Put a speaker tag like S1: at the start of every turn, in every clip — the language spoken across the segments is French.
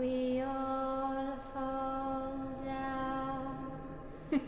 S1: we all fall down.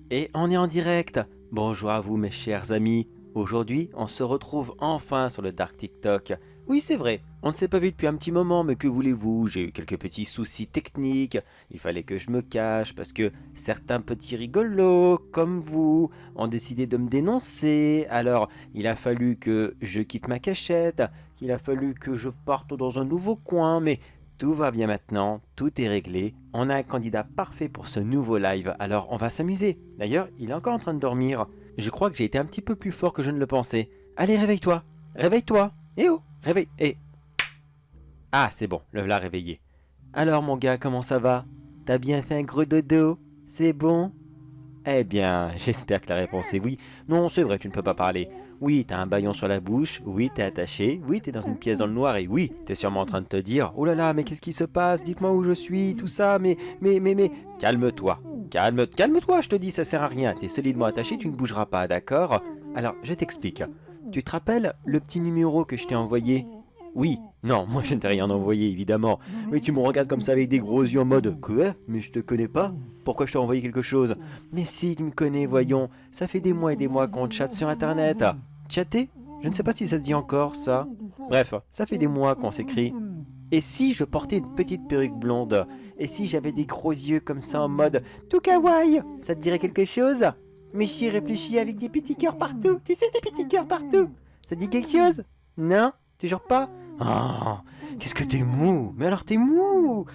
S2: Et on est en direct. Bonjour à vous mes chers amis. Aujourd'hui, on se retrouve enfin sur le Dark TikTok. Oui, c'est vrai, on ne s'est pas vu depuis un petit moment, mais que voulez-vous? J'ai eu quelques petits soucis techniques. Il fallait que je me cache parce que certains petits rigolos, comme vous, ont décidé de me dénoncer. Alors, il a fallu que je quitte ma cachette, qu'il a fallu que je parte dans un nouveau coin, mais tout va bien maintenant, tout est réglé. On a un candidat parfait pour ce nouveau live, alors on va s'amuser. D'ailleurs, il est encore en train de dormir. Je crois que j'ai été un petit peu plus fort que je ne le pensais. Allez, réveille-toi. Réveille-toi. Eh oh, réveille. Eh. Ah, c'est bon, le voilà réveillé. Alors, mon gars, comment ça va? T'as bien fait un gros dodo? C'est bon? Eh bien, j'espère que la réponse est oui. Non, c'est vrai, tu ne peux pas parler. Oui, t'as un bâillon sur la bouche. Oui, t'es attaché. Oui, t'es dans une pièce dans le noir. Et oui, t'es sûrement en train de te dire: oh là là, mais qu'est-ce qui se passe? Dites-moi où je suis, tout ça. Mais. Calme-toi. Calme-toi, je te dis, ça sert à rien. T'es solidement attaché, tu ne bougeras pas, d'accord? Alors, je t'explique. Tu te rappelles le petit numéro que je t'ai envoyé? Oui, non, moi je ne t'ai rien envoyé, évidemment. Mais tu me regardes comme ça avec des gros yeux en mode: quoi? Mais je te connais pas? Pourquoi je t'ai envoyé quelque chose? Mais si, tu me connais, voyons. Ça fait des mois et des mois qu'on chatte sur internet. Chatter? Je ne sais pas si ça se dit encore, ça. Bref, ça fait des mois qu'on s'écrit. Et si je portais une petite perruque blonde? Et si j'avais des gros yeux comme ça en mode tout kawaii? Ça te dirait quelque chose? Mais si, réfléchis avec des petits cœurs partout. Tu sais, des petits cœurs partout. Ça te dit quelque chose? Non? Toujours pas? Oh, qu'est-ce que t'es mou? Mais alors t'es mou!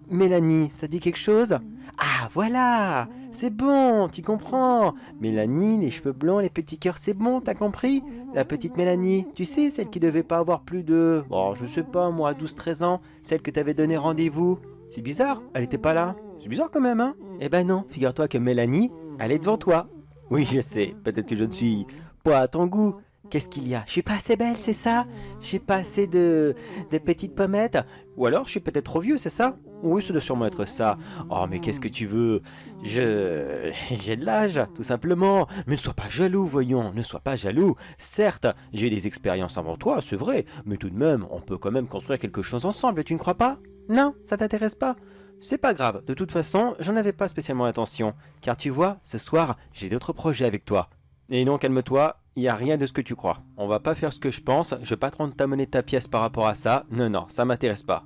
S2: Mélanie, ça dit quelque chose? Ah, voilà! C'est bon, tu comprends. Mélanie, les cheveux blancs, les petits cœurs, c'est bon, t'as compris? La petite Mélanie, tu sais, celle qui devait pas avoir plus de... Bon, je sais pas, moi, 12-13 ans, celle que t'avais donné rendez-vous. C'est bizarre, elle était pas là. C'est bizarre quand même, hein? Eh ben non, figure-toi que Mélanie, elle est devant toi. Oui, je sais, peut-être que je ne suis pas à ton goût. Qu'est-ce qu'il y a? Je suis pas assez belle, c'est ça? J'ai pas assez de petites pommettes? Ou alors je suis peut-être trop vieux, c'est ça? Oui, ça doit sûrement être ça. Oh, mais qu'est-ce que tu veux? J'ai de l'âge, tout simplement. Mais ne sois pas jaloux, voyons, ne sois pas jaloux. Certes, j'ai des expériences avant toi, c'est vrai, mais tout de même, on peut quand même construire quelque chose ensemble, tu ne crois pas? Non, ça t'intéresse pas? C'est pas grave, de toute façon, j'en avais pas spécialement intention. Car tu vois, ce soir, j'ai d'autres projets avec toi. Et non, calme-toi, il n'y a rien de ce que tu crois. On va pas faire ce que je pense, je vais pas te rendre ta monnaie de ta pièce par rapport à ça. Non, non, ça m'intéresse pas.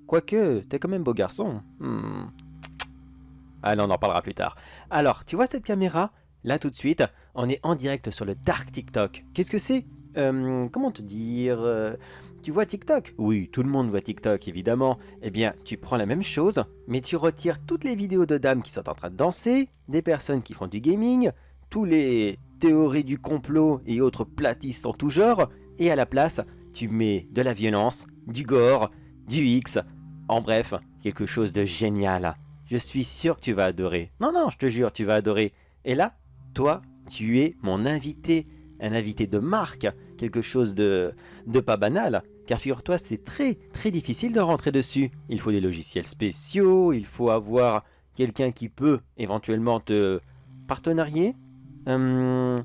S2: Quoique, t'es quand même beau garçon. Ah non, on en parlera plus tard. Alors, tu vois cette caméra? Là, tout de suite, on est en direct sur le Dark TikTok. Qu'est-ce que c'est? Comment te dire? Tu vois TikTok? Oui, tout le monde voit TikTok, évidemment. Eh bien, tu prends la même chose, mais tu retires toutes les vidéos de dames qui sont en train de danser, des personnes qui font du gaming, tous les théories du complot et autres platistes en tout genre, et à la place, tu mets de la violence, du gore, du X, en bref, quelque chose de génial. Je suis sûr que tu vas adorer. Non, non, je te jure, tu vas adorer. Et là, toi, tu es mon invité, un invité de marque, quelque chose de pas banal. Car figure-toi, c'est très très difficile de rentrer dessus. Il faut des logiciels spéciaux, il faut avoir quelqu'un qui peut éventuellement te partenarier. Comment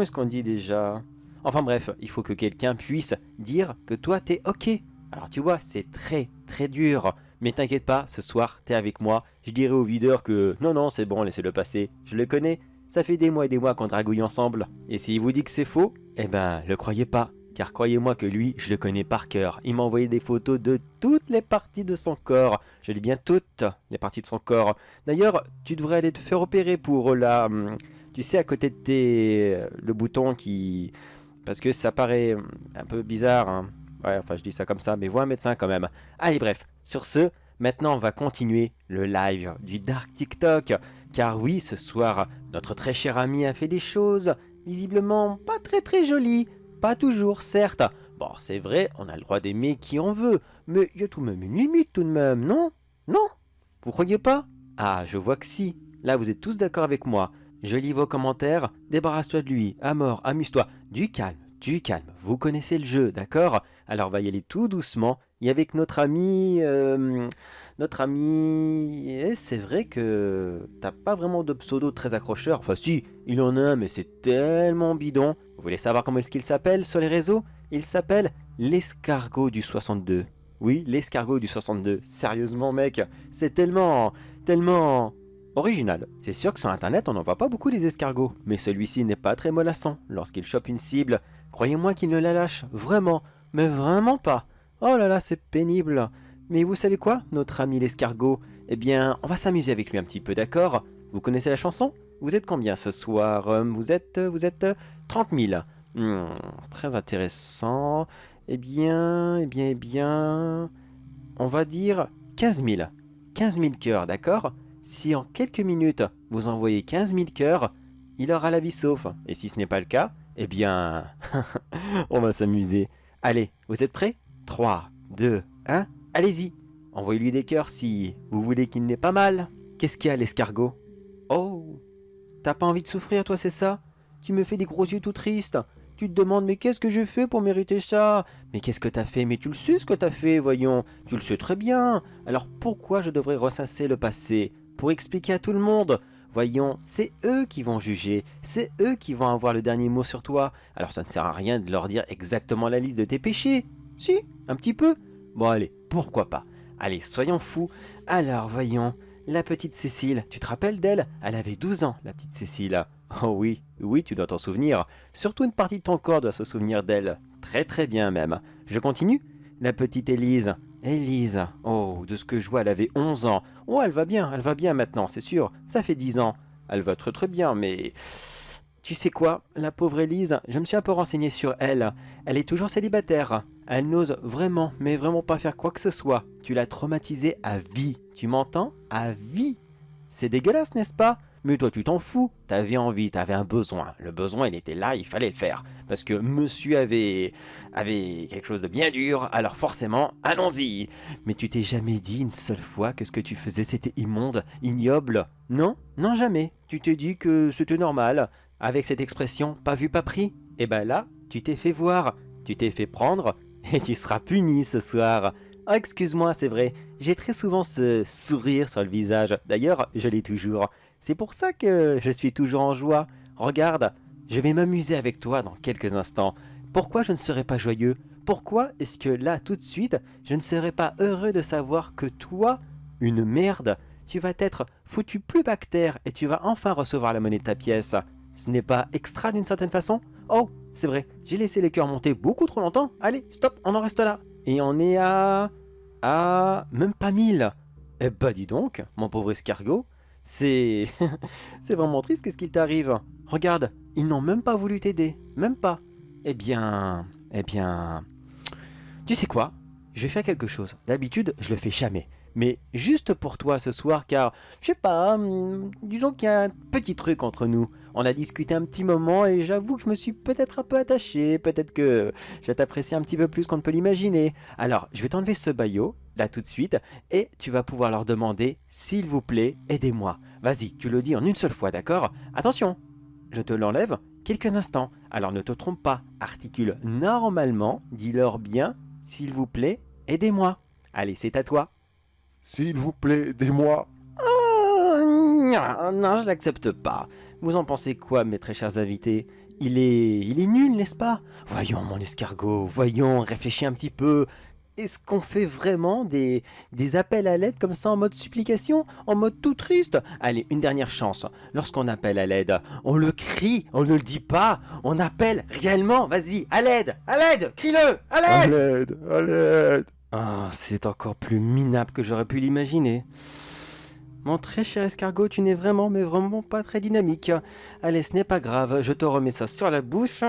S2: est-ce qu'on dit déjà? Enfin bref, il faut que quelqu'un puisse dire que toi t'es ok. Alors tu vois, c'est très très dur. Mais t'inquiète pas, ce soir t'es avec moi. Je dirai au videur que non non c'est bon, laissez-le passer. Je le connais. Ça fait des mois et des mois qu'on dragouille ensemble. Et s'il vous dit que c'est faux, eh ben le croyez pas. Car croyez-moi que lui, je le connais par cœur. Il m'a envoyé des photos de toutes les parties de son corps. Je dis bien toutes les parties de son corps. D'ailleurs, tu devrais aller te faire opérer pour la... Tu sais, à côté de le bouton qui... Parce que ça paraît un peu bizarre, hein. Ouais, enfin, je dis ça comme ça, mais vois un médecin quand même. Allez, bref. Sur ce, maintenant, on va continuer le live du Dark TikTok. Car oui, ce soir, notre très cher ami a fait des choses visiblement pas très très jolies. Pas toujours, certes. Bon, c'est vrai, on a le droit d'aimer qui on veut. Mais il y a tout de même une limite, tout de même, non? Non? Vous croyez pas? Ah, je vois que si. Là, vous êtes tous d'accord avec moi. Je lis vos commentaires. Débarrasse-toi de lui. À mort, amuse-toi. Du calme. du calme. Vous connaissez le jeu, d'accord? Alors, on va y aller tout doucement. Et avec notre ami... c'est vrai que t'as pas vraiment de pseudo très accrocheur. Enfin, si, il en a un, mais c'est tellement bidon. Vous voulez savoir comment est-ce qu'il s'appelle sur les réseaux? Il s'appelle l'escargot du 62. Oui, l'escargot du 62. Sérieusement, mec, c'est tellement original. C'est sûr que sur internet, on n'en voit pas beaucoup les escargots, mais celui-ci n'est pas très mollasson. Lorsqu'il chope une cible, croyez-moi qu'il ne la lâche vraiment, mais vraiment pas. Oh là là, c'est pénible. Mais vous savez quoi, notre ami l'escargot? Eh bien, on va s'amuser avec lui un petit peu, d'accord? Vous connaissez la chanson? Vous êtes combien ce soir? Vous êtes 30 000. Très intéressant. Eh bien, on va dire 15 000. 15 000 cœurs, d'accord? Si en quelques minutes, vous envoyez 15 000 cœurs, il aura la vie sauf. Et si ce n'est pas le cas, eh bien, on va s'amuser. Allez, vous êtes prêts? 3, 2, 1, allez-y. Envoyez-lui des cœurs si vous voulez qu'il n'ait pas mal. Qu'est-ce qu'il y a, l'escargot? Oh, t'as pas envie de souffrir, toi, c'est ça? Tu me fais des gros yeux tout tristes. Tu te demandes, mais qu'est-ce que j'ai fait pour mériter ça? Mais qu'est-ce que t'as fait? Mais tu le sais ce que t'as fait, voyons. Tu le sais très bien. Alors pourquoi je devrais ressasser le passé? Pour expliquer à tout le monde. Voyons, c'est eux qui vont juger. C'est eux qui vont avoir le dernier mot sur toi. Alors ça ne sert à rien de leur dire exactement la liste de tes péchés. Si, un petit peu. Bon allez, pourquoi pas. Allez, soyons fous. Alors, voyons, la petite Cécile, tu te rappelles d'elle? Elle avait 12 ans, la petite Cécile. Oh oui, oui, tu dois t'en souvenir. Surtout une partie de ton corps doit se souvenir d'elle. Très très bien même. Je continue? La petite Élise. Élise, oh, de ce que je vois, elle avait 11 ans. Oh, elle va bien maintenant, c'est sûr. Ça fait 10 ans. Elle va très très bien, mais... Tu sais quoi, la pauvre Élise, je me suis un peu renseigné sur elle. Elle est toujours célibataire. Elle n'ose vraiment, mais vraiment pas faire quoi que ce soit. Tu l'as traumatisée à vie. Tu m'entends? À vie. C'est dégueulasse, n'est-ce pas? Mais toi, tu t'en fous. T'avais envie, t'avais un besoin. Le besoin, il était là, il fallait le faire. Parce que monsieur avait quelque chose de bien dur, alors forcément, allons-y. Mais tu t'es jamais dit une seule fois que ce que tu faisais, c'était immonde, ignoble? Non? Non, jamais. Tu t'es dit que c'était normal. Avec cette expression, pas vu, pas pris. Et ben là, tu t'es fait voir. Tu t'es fait prendre et tu seras puni ce soir. Oh, excuse-moi, c'est vrai. J'ai très souvent ce sourire sur le visage. D'ailleurs, je l'ai toujours. C'est pour ça que je suis toujours en joie. Regarde, je vais m'amuser avec toi dans quelques instants. Pourquoi je ne serais pas joyeux? Pourquoi est-ce que là, tout de suite, je ne serais pas heureux de savoir que toi, une merde, tu vas t'être foutu plus bactère et tu vas enfin recevoir la monnaie de ta pièce? Ce n'est pas extra d'une certaine façon? Oh, c'est vrai, j'ai laissé les cœurs monter beaucoup trop longtemps. Allez, stop, on en reste là. Et on est à même pas 1000. Eh bah dis donc, mon pauvre escargot, c'est... c'est vraiment triste, qu'est-ce qu'il t'arrive? Regarde, ils n'ont même pas voulu t'aider, même pas. Eh bien... Tu sais quoi? Je vais faire quelque chose. D'habitude, je le fais jamais. Mais juste pour toi ce soir, car, je sais pas, disons qu'il y a un petit truc entre nous. On a discuté un petit moment et j'avoue que je me suis peut-être un peu attaché, peut-être que je t'apprécie un petit peu plus qu'on ne peut l'imaginer. Alors, je vais t'enlever ce baillot, là tout de suite, et tu vas pouvoir leur demander, s'il vous plaît, aidez-moi. Vas-y, tu le dis en une seule fois, d'accord? Attention, je te l'enlève quelques instants. Alors ne te trompe pas, articule normalement, dis-leur bien, s'il vous plaît, aidez-moi. Allez, c'est à toi.
S3: S'il vous plaît, aidez-moi.
S2: Non, non, je l'accepte pas. Vous en pensez quoi, mes très chers invités? Il est nul, n'est-ce pas? Voyons, mon escargot, voyons, réfléchis un petit peu. Est-ce qu'on fait vraiment des appels à l'aide comme ça en mode supplication? En mode tout triste? Allez, une dernière chance. Lorsqu'on appelle à l'aide, on le crie, on ne le dit pas. On appelle réellement, vas-y, à l'aide, crie-le, à
S3: À
S2: l'aide!
S3: l'aide, à l'aide.
S2: Ah, c'est encore plus minable que j'aurais pu l'imaginer. Mon très cher escargot, tu n'es vraiment, mais vraiment pas très dynamique. Allez, ce n'est pas grave, je te remets ça sur la bouche.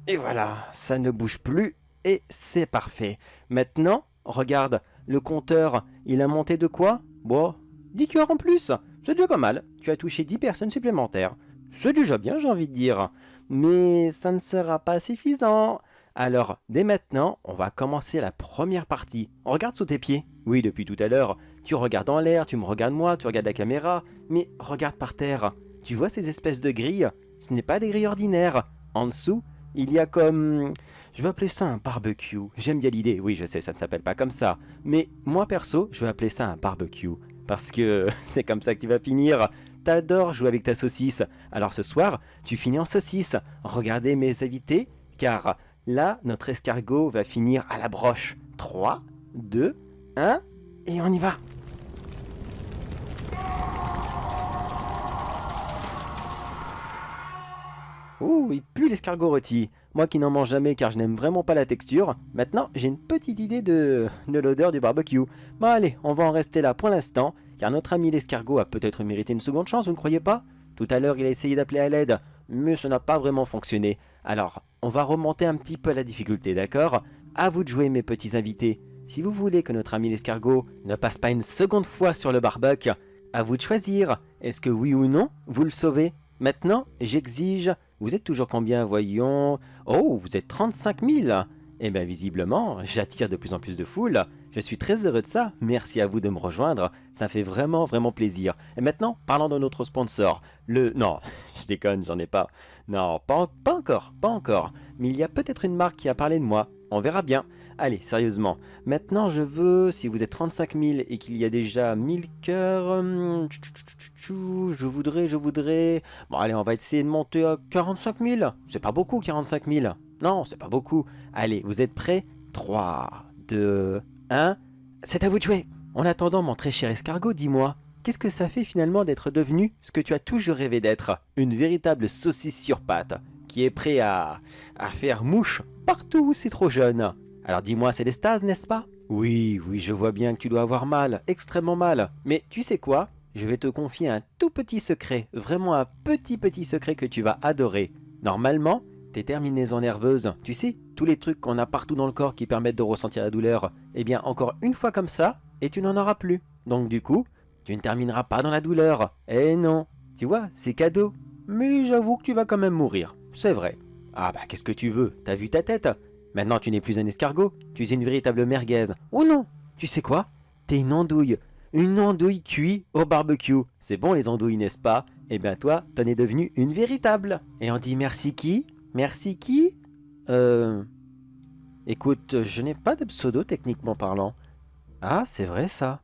S2: Et voilà, ça ne bouge plus et c'est parfait. Maintenant, regarde, le compteur, il a monté de quoi? Bon, 10 cœurs en plus. C'est déjà pas mal. Tu as touché 10 personnes supplémentaires. C'est déjà bien, j'ai envie de dire. Mais ça ne sera pas suffisant. Alors, dès maintenant, on va commencer la première partie. On regarde sous tes pieds. Oui, depuis tout à l'heure, tu regardes en l'air, tu me regardes moi, tu regardes la caméra, mais regarde par terre. Tu vois ces espèces de grilles? Ce n'est pas des grilles ordinaires. En dessous, il y a comme... Je vais appeler ça un barbecue. J'aime bien l'idée. Oui, je sais, ça ne s'appelle pas comme ça. Mais moi, perso, je vais appeler ça un barbecue. Parce que c'est comme ça que tu vas finir. T'adores jouer avec ta saucisse. Alors ce soir, tu finis en saucisse. Regardez mes invités, car là, notre escargot va finir à la broche. 3, 2, 1, et on y va. Ouh, il pue l'escargot rôti. Moi qui n'en mange jamais car je n'aime vraiment pas la texture, maintenant j'ai une petite idée de l'odeur du barbecue. Bon allez, on va en rester là pour l'instant, car notre ami l'escargot a peut-être mérité une seconde chance, vous ne croyez pas? Tout à l'heure il a essayé d'appeler à l'aide, mais ça n'a pas vraiment fonctionné. Alors, on va remonter un petit peu la difficulté, d'accord? À vous de jouer mes petits invités. Si vous voulez que notre ami l'escargot ne passe pas une seconde fois sur le barbecue, à vous de choisir. Est-ce que oui ou non, vous le sauvez? Maintenant, j'exige... Vous êtes toujours combien, voyons? Oh, vous êtes 35 000. Eh bien, visiblement, j'attire de plus en plus de foule. Je suis très heureux de ça. Merci à vous de me rejoindre. Ça fait vraiment, vraiment plaisir. Et maintenant, parlons de notre sponsor. Non, je déconne, j'en ai pas. Non, pas encore, pas encore. Mais il y a peut-être une marque qui a parlé de moi. On verra bien. Allez, sérieusement. Maintenant, je veux, si vous êtes 35 000 et qu'il y a déjà 1000 cœurs... Je voudrais... Bon, allez, on va essayer de monter à 45 000. C'est pas beaucoup, 45 000. Non, c'est pas beaucoup. Allez, vous êtes prêts? 3, 2, 1... C'est à vous de jouer. En attendant, mon très cher escargot, dis-moi, qu'est-ce que ça fait finalement d'être devenu ce que tu as toujours rêvé d'être? Une véritable saucisse sur pattes, qui est prêt à faire mouche partout où c'est trop jeune. Alors dis-moi, c'est l'estase, n'est-ce pas? Oui, je vois bien que tu dois avoir mal, extrêmement mal. Mais tu sais quoi? Je vais te confier un tout petit secret, vraiment un petit secret que tu vas adorer. Normalement, tes terminaisons nerveuses, tu sais, tous les trucs qu'on a partout dans le corps qui permettent de ressentir la douleur, eh bien encore une fois comme ça, et tu n'en auras plus. Donc du coup, tu ne termineras pas dans la douleur. Eh non, tu vois, c'est cadeau. Mais j'avoue que tu vas quand même mourir, c'est vrai. Ah bah qu'est-ce que tu veux? T'as vu ta tête? Maintenant tu n'es plus un escargot, tu es une véritable merguez. Oh non! Tu sais quoi? T'es une andouille. Une andouille cuite au barbecue. C'est bon les andouilles, n'est-ce pas? Eh bien toi, t'en es devenue une véritable. Et on dit merci qui? Merci qui? Écoute, je n'ai pas de pseudo techniquement parlant. Ah, c'est vrai ça.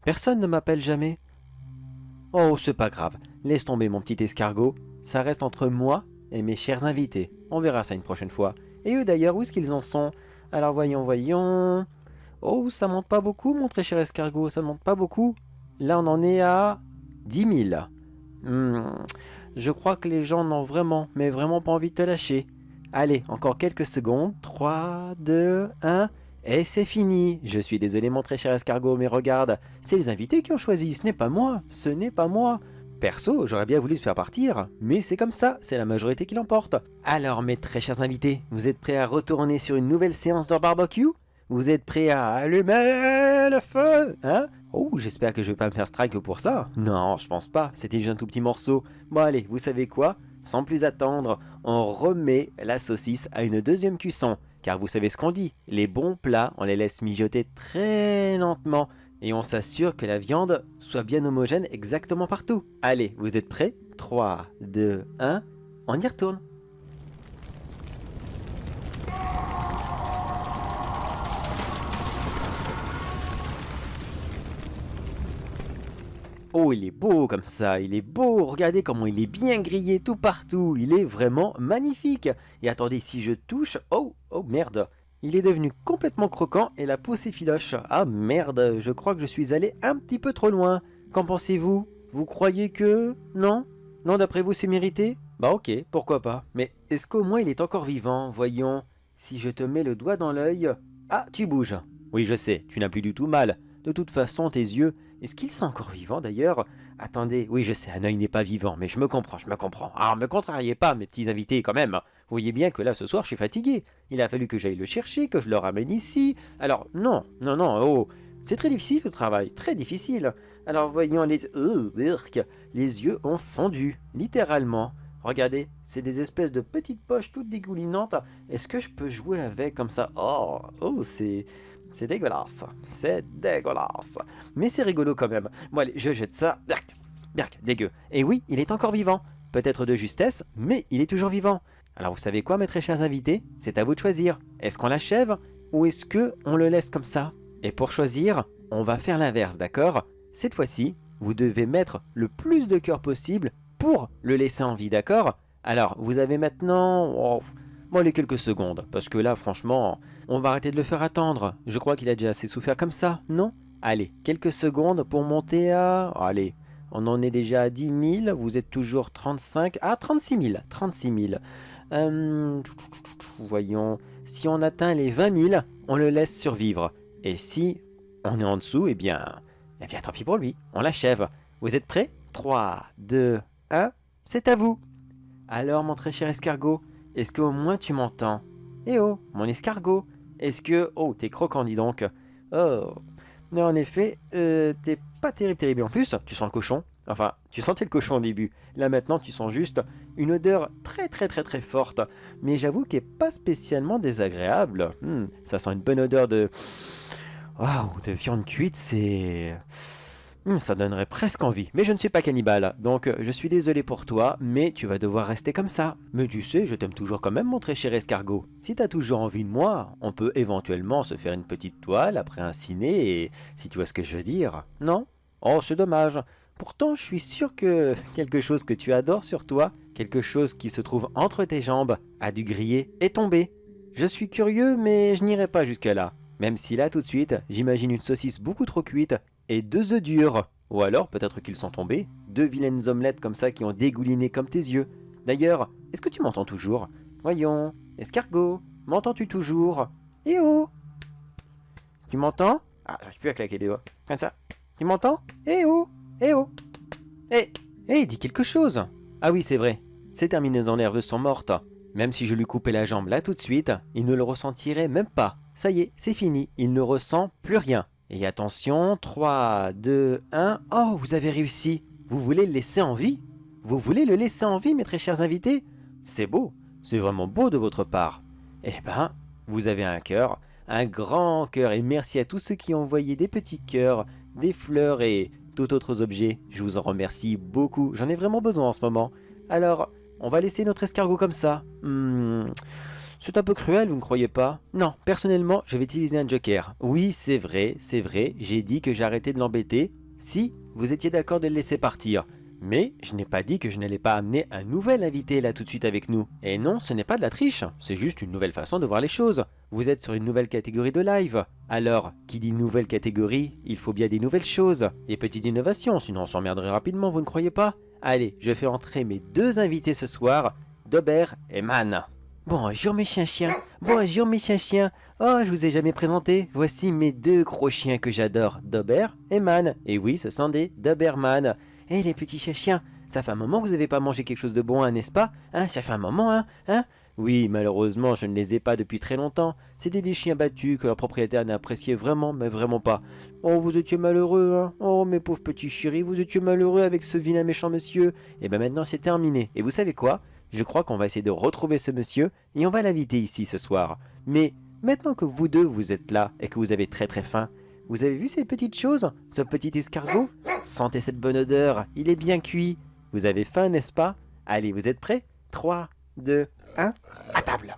S2: Personne ne m'appelle jamais. Oh, c'est pas grave. Laisse tomber mon petit escargot. Ça reste entre moi et mes chers invités. On verra ça une prochaine fois. Et eux d'ailleurs, où est-ce qu'ils en sont? Alors voyons. Oh, ça monte pas beaucoup, mon très cher escargot, ça monte pas beaucoup. Là, on en est à 10 000. Je crois que les gens n'ont vraiment, mais vraiment pas envie de te lâcher. Allez, encore quelques secondes. 3, 2, 1... Et c'est fini. Je suis désolé, mon très cher escargot, mais regarde, c'est les invités qui ont choisi, ce n'est pas moi. Ce n'est pas moi. Perso, j'aurais bien voulu te faire partir, mais c'est comme ça, c'est la majorité qui l'emporte. Alors, mes très chers invités, vous êtes prêts à retourner sur une nouvelle séance de barbecue? Vous êtes prêts à allumer le feu, hein? Oh, j'espère que je vais pas me faire strike pour ça. Non, je pense pas, c'était juste un tout petit morceau. Bon allez, vous savez quoi? Sans plus attendre, on remet la saucisse à une deuxième cuisson. Car vous savez ce qu'on dit, les bons plats, on les laisse mijoter très lentement. Et on s'assure que la viande soit bien homogène exactement partout. Allez, vous êtes prêts? 3, 2, 1, on y retourne. Oh, il est beau comme ça, il est beau, regardez comment il est bien grillé tout partout, il est vraiment magnifique. Et attendez, si je touche, oh merde, il est devenu complètement croquant et la peau s'effiloche. Ah merde, je crois que je suis allé un petit peu trop loin. Qu'en pensez-vous? Vous croyez que... Non? Non, d'après vous c'est mérité? Bah ok, pourquoi pas. Mais est-ce qu'au moins il est encore vivant? Voyons, si je te mets le doigt dans l'œil... Ah, tu bouges. Oui, je sais, tu n'as plus du tout mal. De toute façon, tes yeux... Est-ce qu'ils sont encore vivants d'ailleurs? Attendez, oui je sais, un œil n'est pas vivant, mais je me comprends. Alors me contrariez pas mes petits invités quand même. Vous voyez bien que là ce soir je suis fatigué. Il a fallu que j'aille le chercher, que je le ramène ici. Alors non, oh, c'est très difficile le travail, très difficile. Alors voyons les yeux ont fondu, littéralement. Regardez, c'est des espèces de petites poches toutes dégoulinantes. Est-ce que je peux jouer avec comme ça? Oh, c'est dégueulasse, mais c'est rigolo quand même. Bon allez, je jette ça, berk, dégueu. Et oui, il est encore vivant, peut-être de justesse, mais il est toujours vivant. Alors vous savez quoi, mes très chers invités? C'est à vous de choisir. Est-ce qu'on l'achève ou est-ce que on le laisse comme ça? Et pour choisir, on va faire l'inverse, d'accord? Cette fois-ci, vous devez mettre le plus de cœur possible pour le laisser en vie, d'accord? Alors, vous avez maintenant... bon, les quelques secondes, parce que là, franchement, on va arrêter de le faire attendre. Je crois qu'il a déjà assez souffert comme ça, non? Allez, quelques secondes pour monter à... Allez, on en est déjà à 10 000, vous êtes toujours 35... Ah, 36 000, 36 000. Voyons, si on atteint les 20 000, on le laisse survivre. Et si on est en dessous, eh bien tant pis pour lui, on l'achève. Vous êtes prêts? 3, 2, 1, c'est à vous. Alors, mon très cher escargot, est-ce qu'au moins tu m'entends? Eh oh, mon escargot, est-ce que... Oh, t'es croquant, dis donc. Oh, mais en effet, t'es pas terrible. En plus, tu sens le cochon. Enfin, tu sentais le cochon au début. Là maintenant, tu sens juste une odeur très forte. Mais j'avoue qu'elle n'est pas spécialement désagréable. Ça sent une bonne odeur de... Waouh, de viande cuite, c'est... ça donnerait presque envie. Mais je ne suis pas cannibale, donc je suis désolé pour toi, mais tu vas devoir rester comme ça. Mais tu sais, je t'aime toujours quand même, mon très cher escargot. Si t'as toujours envie de moi, on peut éventuellement se faire une petite toile après un ciné, et... si tu vois ce que je veux dire. Non? Oh, c'est dommage. Pourtant, je suis sûr que quelque chose que tu adores sur toi, quelque chose qui se trouve entre tes jambes, a dû griller et tomber. Je suis curieux, mais je n'irai pas jusque-là. Même si là, tout de suite, j'imagine une saucisse beaucoup trop cuite et 2 œufs durs. Ou alors, peut-être qu'ils sont tombés, 2 vilaines omelettes comme ça qui ont dégouliné comme tes yeux. D'ailleurs, est-ce que tu m'entends toujours? Voyons, escargot, m'entends-tu toujours? Eh oh! Tu m'entends? Ah, j'arrive plus à claquer des doigts. Comme ça. Tu m'entends? Eh oh! Eh oh! Dis quelque chose! Ah oui, c'est vrai, ces terminaisons nerveuses sont mortes. Même si je lui coupais la jambe là tout de suite, il ne le ressentirait même pas. Ça y est, c'est fini, il ne ressent plus rien. Et attention, 3, 2, 1... Oh, vous avez réussi! Vous voulez le laisser en vie? Vous voulez le laisser en vie, mes très chers invités? C'est beau, c'est vraiment beau de votre part. Eh ben, vous avez un cœur, un grand cœur, et merci à tous ceux qui ont envoyé des petits cœurs, des fleurs et tout autres objets. Je vous en remercie beaucoup, j'en ai vraiment besoin en ce moment. Alors, on va laisser notre escargot comme ça. C'est un peu cruel, vous ne croyez pas? Non, personnellement, je vais utiliser un joker. Oui, c'est vrai, j'ai dit que j'arrêtais de l'embêter si vous étiez d'accord de le laisser partir. Mais je n'ai pas dit que je n'allais pas amener un nouvel invité là tout de suite avec nous. Et non, ce n'est pas de la triche, c'est juste une nouvelle façon de voir les choses. Vous êtes sur une nouvelle catégorie de live. Alors, qui dit nouvelle catégorie, il faut bien des nouvelles choses. Des petites innovations, sinon on s'emmerderait rapidement, vous ne croyez pas? Allez, je fais entrer mes 2 invités ce soir, Dobert et Man. Bonjour mes chiens-chiens, bonjour mes chiens-chiens. Oh, je vous ai jamais présenté, voici mes 2 gros chiens que j'adore, Dobert et Man. Et oui, ce sont des Doberman. Eh les petits chiens-chiens, ça fait un moment que vous n'avez pas mangé quelque chose de bon, hein, n'est-ce pas? Hein, ça fait un moment, hein? Oui, malheureusement, je ne les ai pas depuis très longtemps. C'était des chiens battus que leur propriétaire n'appréciait vraiment, mais vraiment pas. Oh, vous étiez malheureux, hein? Oh, mes pauvres petits chéris, vous étiez malheureux avec ce vilain méchant monsieur. Et ben maintenant, c'est terminé. Et vous savez quoi? Je crois qu'on va essayer de retrouver ce monsieur et on va l'inviter ici ce soir. Mais maintenant que vous deux, vous êtes là et que vous avez très faim, vous avez vu ces petites choses? Ce petit escargot? Sentez cette bonne odeur, il est bien cuit. Vous avez faim, n'est-ce pas? Allez, vous êtes prêts? 3, 2, 1, à table!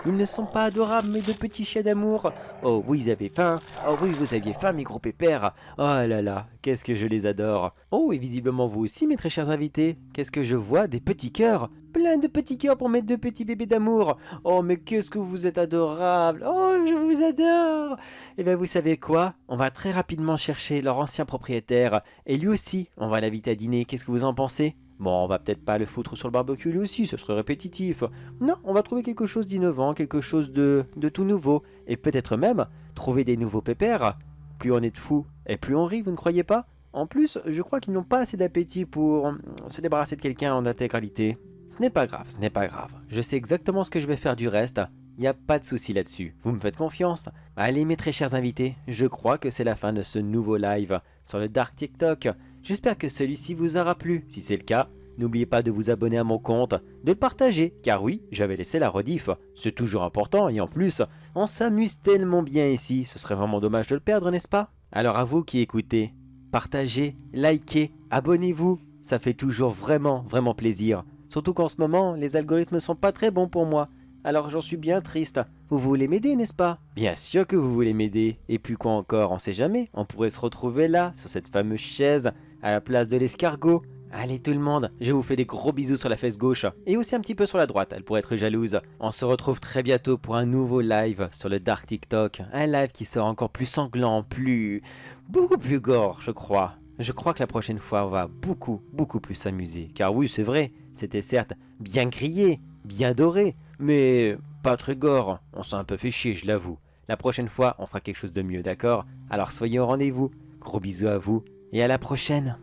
S2: Ils ne sont pas adorables, mes 2 petits chiens d'amour? Oh, vous avez faim? Oh oui, vous aviez faim, mes gros pépères? Oh là là, qu'est-ce que je les adore! Oh, et visiblement vous aussi, mes très chers invités. Qu'est-ce que je vois? Des petits cœurs! Plein de petits cœurs pour mes 2 petits bébés d'amour! Oh, mais qu'est-ce que vous êtes adorables! Oh, je vous adore! Eh bien, vous savez quoi? On va très rapidement chercher leur ancien propriétaire. Et lui aussi, on va l'inviter à dîner. Qu'est-ce que vous en pensez? Bon, on va peut-être pas le foutre sur le barbecue lui aussi, ce serait répétitif. Non, on va trouver quelque chose d'innovant, quelque chose de tout nouveau. Et peut-être même trouver des nouveaux pépères. Plus on est de fous, et plus on rit, vous ne croyez pas? En plus, je crois qu'ils n'ont pas assez d'appétit pour se débarrasser de quelqu'un en intégralité. Ce n'est pas grave, ce n'est pas grave. Je sais exactement ce que je vais faire du reste. Il n'y a pas de souci là-dessus. Vous me faites confiance? Allez, mes très chers invités, je crois que c'est la fin de ce nouveau live sur le Dark TikTok. J'espère que celui-ci vous aura plu. Si c'est le cas, n'oubliez pas de vous abonner à mon compte, de le partager, car oui, j'avais laissé la rediff. C'est toujours important et en plus, on s'amuse tellement bien ici, ce serait vraiment dommage de le perdre, n'est-ce pas? Alors à vous qui écoutez, partagez, likez, abonnez-vous. Ça fait toujours vraiment plaisir. Surtout qu'en ce moment, les algorithmes sont pas très bons pour moi. Alors j'en suis bien triste. Vous voulez m'aider, n'est-ce pas? Bien sûr que vous voulez m'aider. Et puis quoi encore, on sait jamais. On pourrait se retrouver là, sur cette fameuse chaise, à la place de l'escargot. Allez tout le monde, je vous fais des gros bisous sur la fesse gauche et aussi un petit peu sur la droite, elle pourrait être jalouse. On se retrouve très bientôt pour un nouveau live sur le Dark TikTok. Un live qui sera encore plus sanglant, beaucoup plus gore, je crois. Je crois que la prochaine fois, on va beaucoup plus s'amuser. Car oui, c'est vrai, c'était certes bien grillé, bien doré, mais pas très gore. On s'est un peu fait chier, je l'avoue. La prochaine fois, on fera quelque chose de mieux, d'accord? Alors soyez au rendez-vous. Gros bisous à vous et à la prochaine.